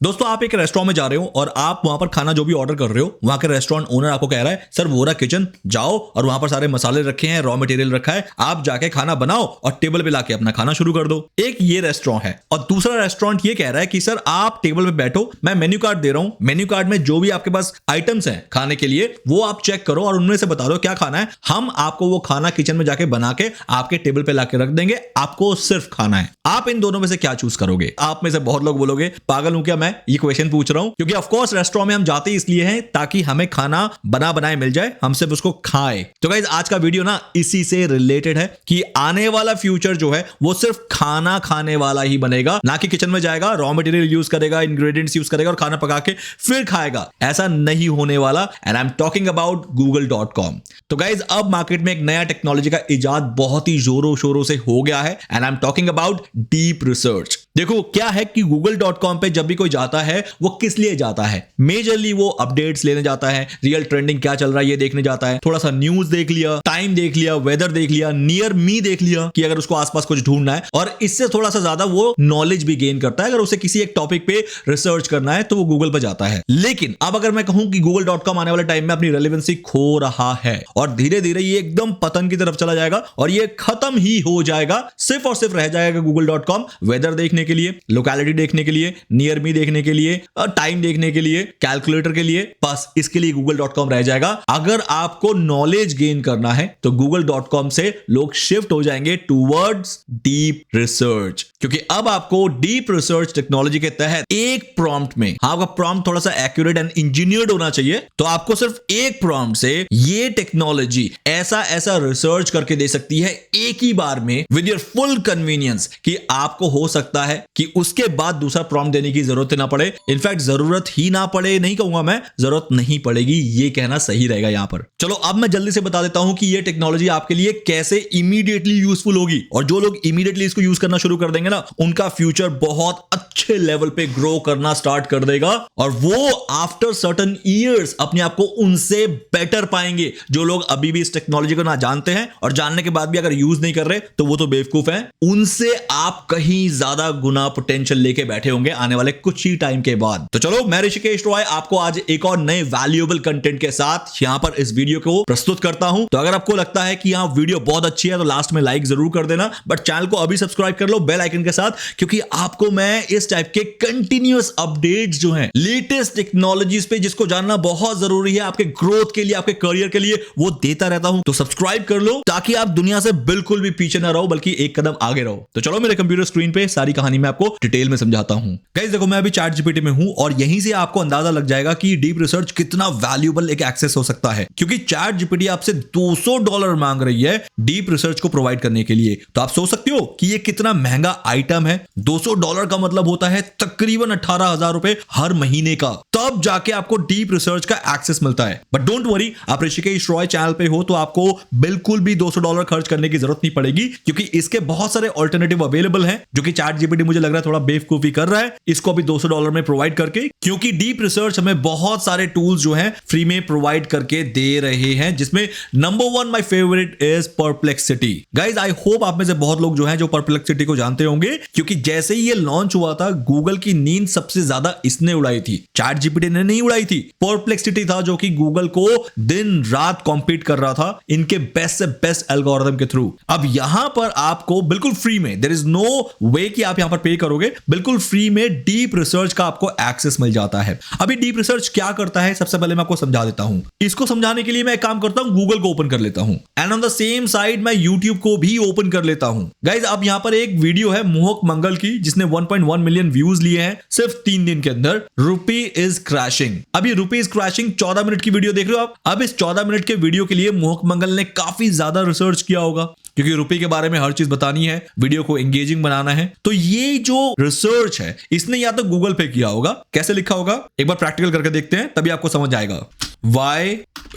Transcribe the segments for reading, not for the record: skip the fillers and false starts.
दोस्तों आप एक रेस्टोरेंट में जा रहे हो और आप वहां पर खाना जो भी ऑर्डर कर रहे हो, वहां के रेस्टोरेंट ओनर आपको कह रहा है सर वो रहा किचन, जाओ और वहां पर सारे मसाले रखे हैं, रॉ मटेरियल रखा है, आप जाके खाना बनाओ और टेबल पे लाके अपना खाना शुरू कर दो। एक ये रेस्टोरेंट है और दूसरा रेस्टोरेंट ये कह रहा है कि सर आप टेबल पे बैठो, मैं मेन्यू कार्ड दे रहा हूं, मेन्यू कार्ड में जो भी आपके पास आइटम्स हैं खाने के लिए वो आप चेक करो और उनमें से बता दो क्या खाना है, हम आपको वो खाना किचन में जाके बना के आपके टेबल पे लाके रख देंगे, आपको सिर्फ खाना है। आप इन दोनों में से क्या चूज करोगे? आप में से बहुत लोग बोलोगे पागल हूं क्या मैं ये क्वेश्चन पूछ रहा हूं, क्योंकि ऑफ कोर्स रेस्टोरेंट में हम जाते ही इसलिए हैं ताकि हमें खाना बना बनाए मिल जाए, हम सिर्फ उसको खाएं। तो गाइस आज का वीडियो ना इसी से रिलेटेड है कि आने वाला फ्यूचर जो है वो सिर्फ खाना खाने वाला ही बनेगा, ना कि किचन में जाएगा, रॉ मटेरियल यूज करेगा, इंग्रेडिएंट्स यूज करेगा और खाना पका के फिर खाएगा। ऐसा नहीं होने वाला। And I am talking about google.com। तो गाइस अब मार्केट में एक नया टेक्नोलॉजी का इजाद बहुत ही जोरों शोरों से हो गया है and I am talking about deep research. देखो क्या है कि google.com पे जब भी कोई जाता है वो किस लिए जाता है? मेजरली वो अपडेट्स लेने जाता है, रियल ट्रेंडिंग क्या चल रहा है ये देखने जाता है, थोड़ा सा न्यूज देख लिया, टाइम देख लिया, वेदर देख लिया, नियर मी देख लिया कि अगर उसको आसपास कुछ ढूंढना है, और इससे थोड़ा सा ज्यादा वो नॉलेज भी गेन करता है। अगर उसे किसी एक टॉपिक पे रिसर्च करना है तो वो गूगल पे जाता है। लेकिन अब अगर मैं कहूं कि google.com आने वाले टाइम में अपनी रेलेवेंसी खो रहा है और धीरे धीरे ये एकदम पतन की तरफ चला जाएगा और ये खत्म ही हो जाएगा, सिर्फ और सिर्फ रह जाएगा google.com वेदर देखने के लिए, लोकेलिटी देखने के लिए, नियर मी देखने के लिए, टाइम देखने के लिए, कैलकुलेटर के लिए, बस इसके लिए google.com रह जाएगा। अगर आपको नॉलेज गेन करना है तो google.com से लोग शिफ्ट हो जाएंगे टूवर्ड्स डीप रिसर्च, क्योंकि अब आपको डीप रिसर्च टेक्नोलॉजी के तहत एक प्रॉम्प्ट में, आपका प्रॉम्प्ट थोड़ा सा एक्यूरेट एंड इंजीनियर्ड होना चाहिए, तो आपको सिर्फ एक प्रॉम्प्ट से ये टेक्नोलॉजी ऐसा ऐसा रिसर्च करके दे सकती है एक ही बार में विद योर फुल कन्वीनियंस कि आपको हो सकता है कि उसके बाद दूसरा प्रॉम्प्ट देने की जरूरत ना पड़े। इनफैक्ट जरूरत ही ना पड़े नहीं कहूंगा मैं, जरूरत नहीं पड़ेगी ये कहना सही रहेगा यहां पर। चलो अब मैं जल्दी से बता देता हूं कि ये टेक्नोलॉजी आपके लिए कैसे इमीडिएटली यूजफुल होगी, और जो लोग इमीडिएटली इसको यूज करना शुरू कर देंगे ना उनका फ्यूचर बहुत अच्छे लेवल पे ग्रो करना स्टार्ट कर देगा और वो आफ्टर सर्टेन ईयर्स अपने आप को उनसे बेटर पाएंगे। जो लोग अभी भी इस टेक्नोलॉजी को ना जानते हैं और जानने के बाद भी अगर यूज नहीं कर रहे तो वो तो बेवकूफ हैं, उनसे आप कहीं ज्यादा गुना पोटेंशियल लेके बैठे होंगे आने वाले कुछ ही टाइम के बाद। तो चलो मैं ऋषिकेश रॉय आपको आज एक और नए वैल्यूएबल कंटेंट के साथ यहां पर इस वीडियो को प्रस्तुत करता हूं। तो अगर आपको लगता है कि यहां वीडियो बहुत अच्छी है तो लास्ट में लाइक जरूर कर देना, बट चैनल को अभी सब्सक्राइब कर लो बेल आइकन के साथ, क्योंकि आपको मैं इस टाइप के कंटिन्यूअस अपडेट्स जो हैं लेटेस्ट टेक्नोलॉजीज पे जिसको जानना बहुत जरूरी है आपके ग्रोथ के लिए, आपके करियर के लिए, वो देता रहता हूं। तो सब्सक्राइब कर लो ताकि आप दुनिया से बिल्कुल भी पीछे ना रहो बल्कि एक कदम आगे रहो। तो चलो मेरे कंप्यूटर स्क्रीन पे सारी कहानी मैं आपको डिटेल में समझाता हूं। गाइस देखो मैं अभी चैट जीपीटी में हूं और यहीं से आपको अंदाजा लग जाएगा कि डीप रिसर्च कितना वैल्यूएबल एक एक्सेस हो सकता है, क्योंकि चैट जीपीटी आपसे $200 मांग रही है डीप रिसर्च को प्रोवाइड करने के लिए। तो आप सोच सकते हो कि ये कितना महंगा आइटम है। $200 का मतलब होता है तकरीबन 18,000 रुपए हर महीने का, तब जाके आपको डीप रिसर्च का एक्सेस मिलता है। बट डोंट वरी, आप ऋषिकेश रॉय चैनल पे हो तो आपको बिल्कुल भी $200 खर्च करने की जरूरत नहीं पड़ेगी, क्योंकि इसके बहुत सारे ऑल्टरनेटिव अवेलेबल हैं जो कि चैट जीपीटी मुझे लग रहा है थोड़ा बेवकूफी कर रहा है इसको अभी $200 में प्रोवाइड करके, क्योंकि डीप रिसर्च हमें बहुत सारे टूल्स जो हैं फ्री में प्रोवाइड करके दे रहे हैं, जिसमें number 1 my favourite is perplexity. Guys I hope आप में से बहुत लोग जो हैं जो परप्लेक्सिटी को जानते होंगे, क्योंकि जैसे ही ये लॉन्च हुआ था गूगल की नींद सबसे ज्यादा इसने उड़ाई थी, चैट जीपीटी ने नहीं उड़ाई थी। परप्लेक्सिटी था जो कि गूगल को दिन रात कॉम्पीट कर रहा था इनके बेस्ट से बेस्ट एल्गोरिथम के थ्रू। अब यहां पर आपको बिल्कुल फ्री में, देयर इज नो वे कि आप यहां पर पे करोगे, बिल्कुल फ्री में डीप रिसर्च का आपको एक्सेस मिल जाता है। अभी डीप रिसर्च क्या करता है सबसे पहले मैं आपको समझा देता हूं। इसको समझाने के लिए मैं एक काम करता हूं, गूगल को ओपन कर लेता हूं and on the same side मैं यूट्यूब को भी ओपन कर लेता हूं। गाइस अब यहां पर एक वीडियो है मोहक मंगल की जिसने 1.1 मिलियन व्यूज लिए हैं सिर्फ 3 दिन के अंदर। रूपी इज क्रैशिंग। अभी रूपी इज क्रैशिंग 14 मिनट की वीडियो देख रहे हो आप। अब इस 14 मिनट के वीडियो के लिए मोहक मंगल ने काफी ज्यादा रिसर्च किया होगा, क्योंकि रुपये के बारे में हर चीज बतानी है, वीडियो को एंगेजिंग बनाना है। तो ये जो रिसर्च है इसने या तो गूगल पे किया होगा, कैसे लिखा होगा एक बार प्रैक्टिकल करके देखते हैं तभी आपको समझ आएगा। Why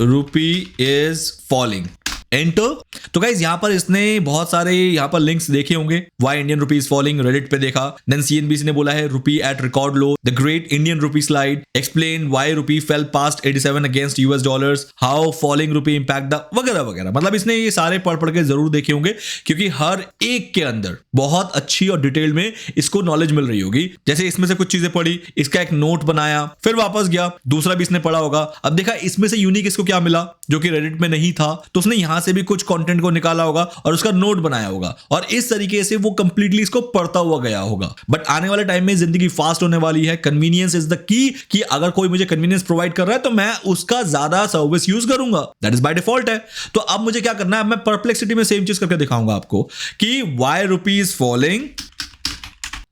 rupee is falling। Enter. तो गाइस यहाँ पर इसने बहुत सारे यहाँ पर लिंक्स देखे होंगे, why Indian rupee is falling, Reddit पे देखा, देन सीएनबीसी ने बोला है rupee at record low, the great Indian rupee slide, explain why rupee fell past 87 against US dollars, how falling rupee impact the वगैरह वगैरह। मतलब इसने ये सारे पढ़ के जरूर देखे होंगे, क्योंकि हर एक के अंदर बहुत अच्छी और डिटेल में इसको नॉलेज मिल रही होगी। जैसे इसमें से कुछ चीजें पढ़ी, इसका एक नोट बनाया, फिर वापस गया, दूसरा भी इसने पढ़ा होगा। अब देखा इसमें से यूनिक इसको क्या मिला जो कि रेडिट में नहीं था, तो उसने यहां से भी कुछ कंटेंट को निकाला होगा और उसका नोट बनाया होगा, और इस तरीके से वो कंप्लीटली इसको पढ़ता हुआ गया होगा। बट आने वाले टाइम में जिंदगी फास्ट होने वाली है, कन्वीनियंस इज द की, कि अगर कोई मुझे कन्वीनियंस प्रोवाइड कर रहा है तो मैं उसका ज्यादा सर्विस यूज करूंगा, दैट इज बाय डिफॉल्ट है। तो अब मुझे क्या करना है, मैं परप्लेक्सिटी में सेम चीज करके दिखाऊंगा आपको कि व्हाई रुपी इज फॉलिंग।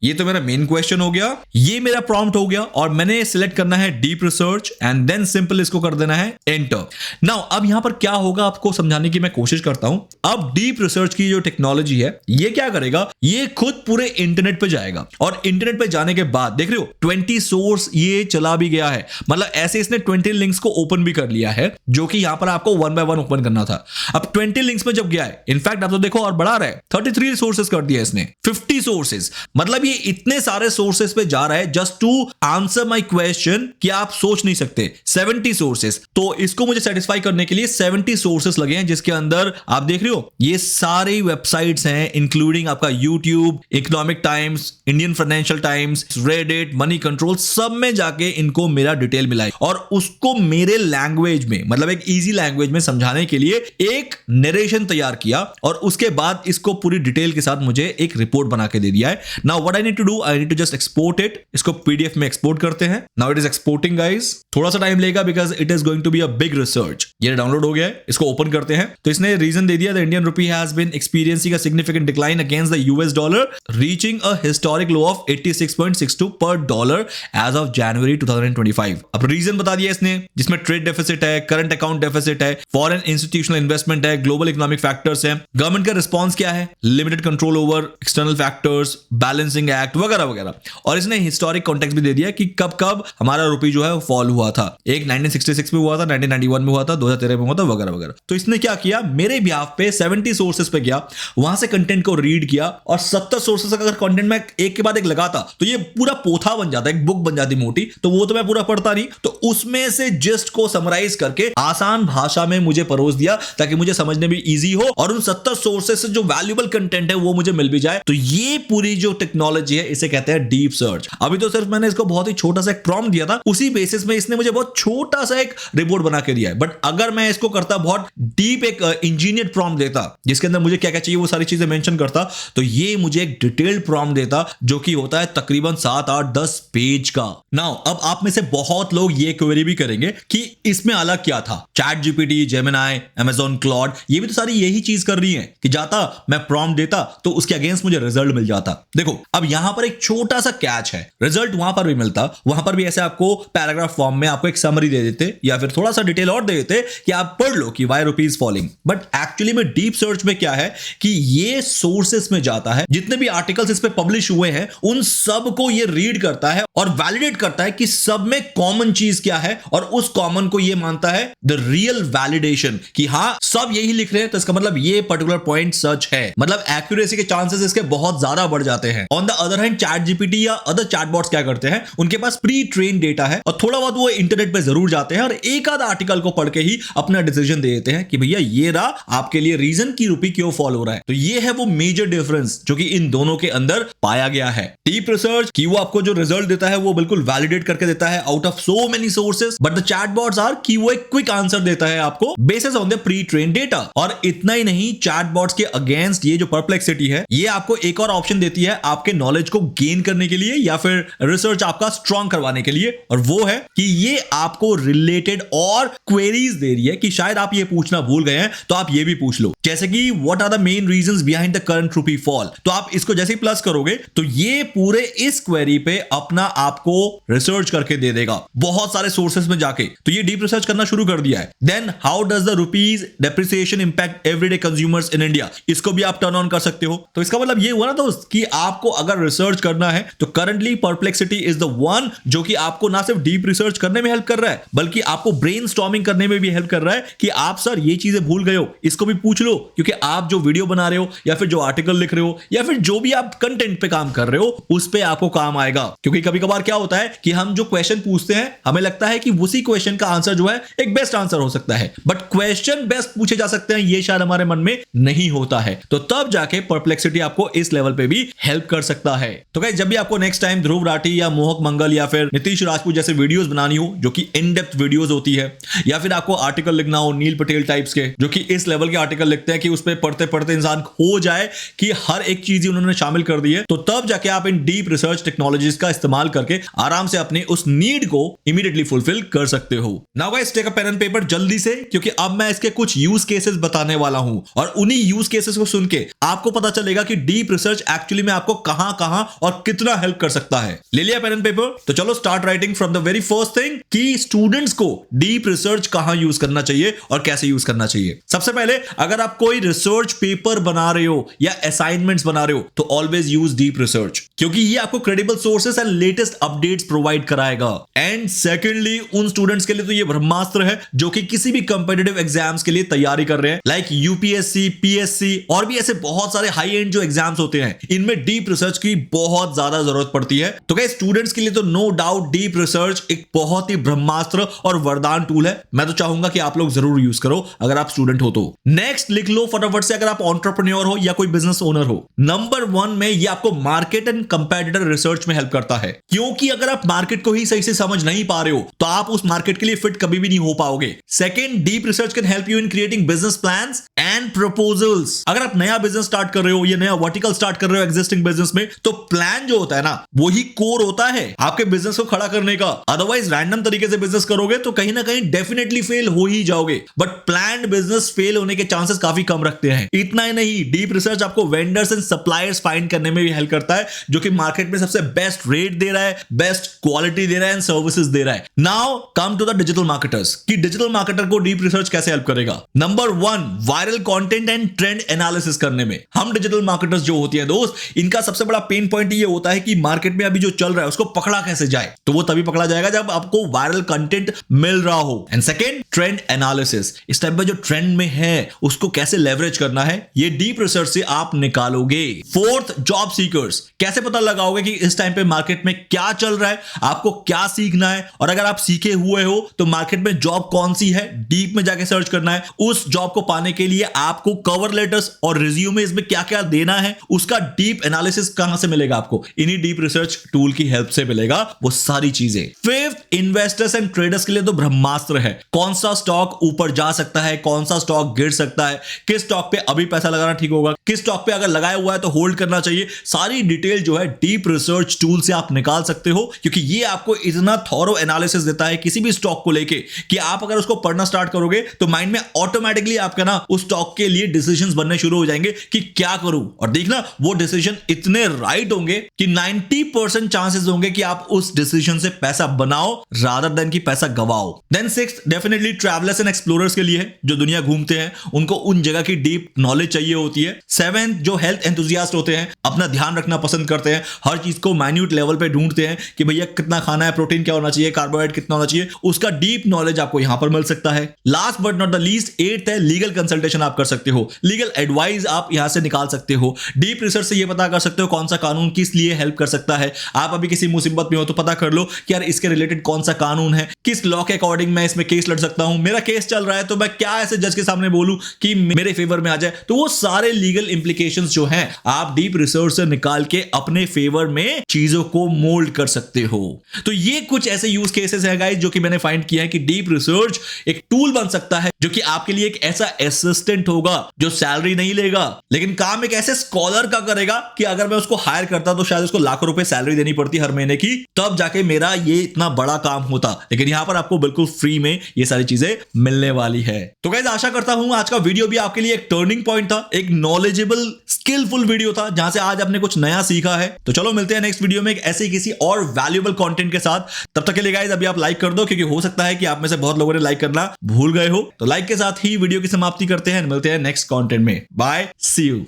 ये तो मेरा मेन क्वेश्चन हो गया, ये मेरा प्रॉम्प्ट हो गया, और मैंने सिलेक्ट करना है deep research and then simple इसको कर देना है एंटर। नाउ अब यहां पर क्या होगा आपको समझाने की मैं कोशिश करता हूं। अब डीप रिसर्च की जो टेक्नोलॉजी है ये क्या करेगा, ये खुद पूरे इंटरनेट पे जाएगा, और इंटरनेट पे जाने के बाद देख रहे हो 20 सोर्स ये चला भी गया है। मतलब ऐसे इसने 20 लिंक्स को ओपन भी कर लिया है, जो कि यहां पर आपको 1 बाय 1 ओपन करना था। अब 20 लिंक्स में जब गया है, इनफैक्ट आप तो देखो और बढ़ा रहा है, 33 सोर्सेस कर दिया इसने, 50 सोर्सेस। मतलब इतने सारे सोर्सेस पे जा रहा है just to answer my question कि आप सोच नहीं सकते 70 सोर्सेस। तो इसको मुझे सेटिस्फाई करने के लिए 70 सोर्सेस लगे हैं, जिसके अंदर आप देख रहे हो ये सारी वेबसाइट्स हैं, इंक्लूडिंग आपका YouTube, economic times, Indian financial times, Reddit, money control, सब में जाके इनको मेरा डिटेल मिला है, और उसको मेरे लैंग्वेज में, मतलब एक इजी लैंग्वेज में समझाने के लिए एक नरेशन तैयार किया, और उसके बाद इसको पूरी डिटेल के साथ मुझे एक रिपोर्ट बना के दे दिया है। Now what I need to do, I need to just export it. इसको पीडीएफ में एक्सपोर्ट करते हैं। Now it is exporting guys, थोड़ा सा टाइम लेगा because it is going to be a big research. ये डाउनलोड हो गया है, इसको ओपन करते हैं। तो इसने रीजन दे दिया, the Indian rupee has been experiencing a significant decline against the US dollar, reaching a historic low of 86.62 per dollar as of January 2025। अब रीजन बता दिया इसने, जिसमें ट्रेड डेफिसिट है, करंट अकाउंट डेफिसिट है, फॉरेन इंस्टीट्यूशनल इन्वेस्टमेंट है, global economic factors है, government का रिस्पॉन्स क्या है, limited control over external factors, balancing act वगैरह वगैरह। और इसने हिस्टोरिक कॉन्टेक्स्ट भी दे दिया कि कब कब हमारा रुपी जो है वो फॉल हुआ था। एक 1966 में हुआ था, 1991 में हुआ था, 2013 में हुआ था, वगैरह वगैरह। तो इसने क्या किया, मेरे बिहाफ पे 70 सोर्सेस पे गया, वहां से कंटेंट को रीड किया, और 70 सोर्सेस अगर कंटेंट में एक के बाद एक लगाता तो ये पूरा पोथा बन जाता, एक बुक बन जाती मोटी। तो वो तो मैं पूरा पढ़ता नहीं, तो उसमें से जिस्ट को समराइज करके आसान भाषा में मुझे परोस दिया, ताकि मुझे समझने में इजी हो, और उन 70 सोर्सेस से जो वैल्यूएबल कंटेंट है वो मुझे मिल भी जाए। तो ये पूरी जो टेक्नोलॉजी है इसे कहते हैं डीप सर्च। अभी तो सिर्फ मैंने इसको बहुत ही छोटा सा एक प्रॉम्प्ट दिया था, उसी बेसिस में इसने मुझे बहुत छोटा सा एक रिपोर्ट बना के दिया है। बट अगर मैं इसको करता बहुत डीप एक इंजीनियर प्रॉम्प्ट देता, जिसके अंदर मुझे क्या क्या चाहिए वो सारी चीजें मेंशन करता, तो ये मुझे एक डिटेल्ड प्रॉम्प्ट देता, जो कि होता है तकरीबन 7, 8, 10 पेज का। नाउ अब आप में से बहुत लोग ये क्वेरी भी करेंगे कि इसमें अलग क्या था। Chat GPT, Gemini, Amazon Claude, ये भी तो सारी यही चीज कर रही है कि जाता मैं प्रॉम्प्ट देता तो उसके अगेंस्ट मुझे रिजल्ट मिल जाता। देखो अब यहां पर एक छोटा सा कैच है, रिजल्ट वहां पर भी मिलता, वहां पर भी ऐसे आपको पैराग्राफ फॉर्म में आपको एक समरी दे देते, या फिर थोड़ा सा डिटेल और दे देते कि आप पढ़ लो कि why rupee is falling. But actually में डीप सर्च में क्या है कि ये सोर्सेस में जाता है, जितने भी आर्टिकल्स इस पे पब्लिश हुए हैं उन सब को ये रीड करता है और वैलिडेट करता है कि सब में कॉमन चीज क्या है, और उस कॉमन को ये मानता है द रियल वैलिडेशन कि हाँ सब यही लिख रहे हैं, तो इसका मतलब ये पर्टिकुलर पॉइंट सच है। मतलब एक्यूरेसी के चांसेस इसके बहुत ज्यादा बढ़ जाते हैं। On the other hand chat GPT या अदर चैटबॉट्स क्या करते हैं, उनके पास प्री ट्रेन डेटा है, और थोड़ा बहुत वो इंटरनेट पे जरूर जाते हैं और एक आधा आर्टिकल को पढ़ के ही अपना डिसीजन दे देते हैं कि भैया ये रहा आपके लिए रीजन की रुपी क्यों फॉल हो रहा है। तो ये है वो मेजर डिफरेंस जो कि इन दोनों के अंदर पाया गया है। डीप रिसर्च कि वो आपको जो रिजल्ट देता है वो बिल्कुल वैलिडेट करके देता है out of so many sources, but the chatbots are कि वो एक क्विक आंसर देता है आपको basis on the pre train data. और इतना ही नहीं, चैटबॉट्स के अगेंस्ट ये जो परप्लेक्सिटी है ये आपको एक और ऑप्शन देती है आपके नॉलेज को गेन करने के लिए या फिर रिसर्च आपका स्ट्रॉन्ग करवाने के लिए, और वो है कि ये आपको रिलेटेड और क्वेरीज दे रही है कि शायद आप ये पूछना भूल गए हैं तो आप ये भी पूछ लो, जैसे कि what are the main reasons behind the current rupee fall. तो आप इसको जैसे ही प्लस करोगे तो ये पूरे इस क्वेरी पे अपना आपको रिसर्च करके दे देगा बहुत सारे सोर्सेस में जाके। तो ये डीप रिसर्च करना शुरू कर दिया है। Then how does the rupee's depreciation impact everyday consumers in India, इसको भी आप टर्न ऑन कर सकते हो। तो इसका मतलब ये हुआ ना दोस्त कि आपको अगर अगर रिसर्च करना है तो currently perplexity is the one जो कि आपको ना सिर्फ डीप रिसर्च करने में हेल्प कर रहा है बल्कि आपको ब्रेनस्टॉर्मिंग करने में भी हेल्प कर रहा है कि आप सर ये चीजें भूल गए हो, इसको भी पूछ लो, क्योंकि आप जो वीडियो बना रहे हो या फिर जो आर्टिकल लिख रहे हो या फिर जो भी आप कंटेंट पे काम कर रहे हो उस पे आपको काम आएगा। क्योंकि कभी कभार क्या होता है कि हम जो क्वेश्चन पूछते हैं हमें लगता है कि उसी क्वेश्चन का आंसर जो है एक बेस्ट आंसर हो सकता है, बट क्वेश्चन बेस्ट पूछे जा सकते हैं ये शायद हमारे मन में नहीं होता है, तो तब जाके परप्लेक्सिटी आपको इस लेवल पे भी हेल्प कर सकता है। तो गाइस जब भी आपको नेक्स्ट टाइम ध्रुव राठी या मोहक मंगल या फिर नीतीश राजपूत जैसे वीडियोस बनानी हो जो कि इन डेप्थ वीडियोस होती है, या फिर आपको आर्टिकल लिखना हो नील पटेल टाइप्स के जो कि इस लेवल के आर्टिकल लिखते हैं कि उस पे पढ़ते पढ़ते इंसान हो जाए कि हर एक चीज उन्होंने शामिल कर दी है, तो तब जाके आप इन डीप रिसर्च टेक्नोलॉजीज का इस्तेमाल करके आराम से अपने उस नीड को इमीडिएटली फुलफिल कर सकते हो। Now guys take a pen and paper जल्दी से, क्योंकि अब मैं इसके कुछ यूज केसेस बताने वाला हूं और उन्हीं यूज केसेस को सुन के आपको पता चलेगा कि डीप रिसर्च एक्चुअली में आपको कहां कहां और कितना हेल्प कर सकता है। ले लिया पेन एंड पेपर? तो चलो start writing from the very first thing कि स्टूडेंट्स को डीप रिसर्च कहां यूज करना चाहिए और कैसे यूज करना चाहिए। सबसे पहले अगर आप कोई रिसर्च पेपर बना रहे हो या असाइनमेंट्स बना रहे हो तो ऑलवेज यूज डीप रिसर्च, क्योंकि ये आपको credible sources and latest updates provide कराएगा। एंड सेकेंडली उन स्टूडेंट्स के लिए तो ये ब्रह्मास्त्र है जो कि किसी भी कंपिटिटिव एग्जाम्स के लिए तैयारी कर रहे हैं, लाइक यूपीएससी, पीएससी और भी ऐसे बहुत सारे हाई एंड जो एग्जाम्स होते हैं, इनमें डीप रिसर्च की बहुत ज्यादा जरूरत पड़ती है। तो गाइस स्टूडेंट्स के लिए तो नो डाउट डीप रिसर्च एक बहुत ही ब्रह्मास्त्र और वरदान टूल है। मैं तो चाहूंगा कि आप लोग जरूर यूज करो अगर आप स्टूडेंट हो तो। नेक्स्ट लिख लो फटाफट से अगर आप एंटरप्रेन्योर हो या कोई बिजनेस ओनर हो। नंबर 1 में ये आपको मार्केट एंड कंपेटिटर रिसर्च में हेल्प करता है, क्योंकि अगर आप मार्केट को ही सही से समझ नहीं पा रहे हो तो आप उस मार्केट के लिए फिट कभी भी नहीं हो पाओगे। Second, deep research can help you in creating business plans and proposals. अगर आप नया बिजनेस स्टार्ट कर रहे हो या नया वर्टिकल स्टार्ट कर रहे हो एग्जिस्टिंग बिजनेस में, तो प्लान जो होता है ना वही कोर होता है आपके बिजनेस को खड़ा करने का। अदरवाइज रैंडम तरीके से बिजनेस करोगे तो कहीं ना कहीं डेफिनेटली फेल हो ही जाओगे, बट प्लान्ड बिजनेस फेल होने के चांसेस काफी कम रखते हैं। इतना ही नहीं, डीप रिसर्च आपको वेंडर्स एंड सप्लायर्स फाइंड करने में भी हेल्प करता है जो कि मार्केट में सबसे बेस्ट रेट दे रहा है, बेस्ट क्वालिटी दे रहा है एंड सर्विसेज दे रहा है। Now come to the digital marketers कि डिजिटल मार्केटर को डीप रिसर्च कैसे हेल्प करेगा। Number 1, viral content and trend analysis करने में। हम डिजिटल मार्केटर्स जो होती है दोस्त, इनका सबसे बड़ा पेन पॉइंट ये होता है कि मार्केट में अभी जो चल रहा है उसको पकड़ा कैसे जाए। तो वो तभी पकड़ा जाएगा जब आपको वायरल कंटेंट मिल रहा हो। And second, trend analysis. इस टाइम पे जो ट्रेंड में है उसको कैसे लेवरेज करना है, ये डीप रिसर्च से आप निकालोगे। Fourth, job seekers. कैसे पता लगाओगे कि इस टाइम पे मार्केट में क्या चल रहा है, आपको क्या सीखना है, और अगर आप सीखे हुए हो तो मार्केट में जॉब कौन सी है, डीप में जाके सर्च करना है। उस जॉब को पाने के लिए आपको कवर लेटर्स और रिज्यूमे इसमें क्या क्या देना है, उसका डीप एनालिसिस कहां से मिलेगा आपको, इन्हीं डीप रिसर्च टूल की हेल्प से मिलेगा वो सारी चीजें। फिफ्थ, इन्वेस्टर्स एंड ट्रेडर्स के लिए तो ब्रह्मास्त्र है। कौन सा स्टॉक ऊपर जा सकता है, कौन सा स्टॉक गिर सकता है, किस स्टॉक पे अभी पैसा लगाना ठीक होगा, किस स्टॉक पे अगर लगाया हुआ है तो होल्ड करना चाहिए, सारी डिटेल जो है डीप रिसर्च टूल से आप निकाल सकते हो, क्योंकि ये आपको इतना थॉरो एनालिसिस देता है किसी भी स्टॉक को लेके कि आप अगर उसको पढ़ना स्टार्ट करोगे तो माइंड में ऑटोमेटिकली आपका ना उस स्टॉक के लिए डिसीजंस बनने शुरू हो जाएंगे कि क्या करूं, और देखना वो डिसीजन इतने राइट होंगे कि 90% चांसेस होंगे कि आप उस डिसीजन से पैसा बनाओ रादर देन कि पैसा गवाओ। Then sixth, definitely travellers and explorers के लिए है जो दुनिया घूमते हैं, उनको उन जगह की डीप नॉलेज चाहिए होती है। सेवेंथ, जो हेल्थ एंथुसियास्ट होते हैं, अपना ध्यान रखना पसंद करते हैं, हर चीज को माइन्यूट लेवल पे ढूंढते हैं कि भैया कितना खाना है, प्रोटीन क्या होना चाहिए, कार्बोहाइड्रेट कितना होना चाहिए, उसका डीप नॉलेज आपको यहां पर मिल सकता है। Last but not the least, eighth है लीगल कंसल्टेशन आप कर सकते हो, लीगल एडवाइस आप यहां से निकाल सकते हो। डीप रिसर्च से ये पता कर सकते हो कौन सा कानून किस लिए हेल्प कर सकता है। आप अभी किसी मुसीबत में हो तो पता कर लो कि यार इसके रिलेटेड कौन सा कानून है, किस लॉ के अकॉर्डिंग मैं इसमें केस लड़ सकता हूं, मेरा केस चल रहा है तो मैं क्या ऐसे जज के सामने बोलूं कि मेरे फेवर में आ जाए। तो वो सारे लीगल इंप्लीकेशंस जो हैं आप डीप रिसर्च से निकाल के अपने फेवर में चीजों को मोल्ड कर सकते हो। तो ये कुछ ऐसे यूज केसेस है गाइस जो कि मैंने फाइंड किया है कि डीप रिसर्च एक टूल बन सकता है जो कि आपके लिए एक ऐसा असिस्टेंट होगा जो सैलरी नहीं लेगा, लेकिन काम एक ऐसे स्कॉलर का करेगा कि अगर मैं उसको हायर करता तो शायद उसको लाखों रुपए सैलरी देनी पड़ती हर महीने की, तब जाके मेरा ये इतना बड़ा काम होता। लेकिन यहां पर आपको बिल्कुल फ्री में ये सारी चीजें मिलने वाली है। तो गाइस आशा करता हूं आज का वीडियो भी आपके लिए एक टर्निंग पॉइंट था, एक नॉलेजेबल स्किलफुल वीडियो था जहां से आज आपने कुछ नया सीखा है। तो चलो मिलते हैं नेक्स्ट वीडियो में एक ऐसे किसी और वैल्यूएबल कंटेंट के साथ। तब तक के लिए गाइस अभी आप लाइक कर दो, क्योंकि हो सकता है कि आप में से बहुत लोगों ने लाइक करना भूल गए हो। तो लाइक के साथ ही वीडियो की समाप्ति करते हैं, मिलते हैं नेक्स्ट कंटेंट में। Bye, see you.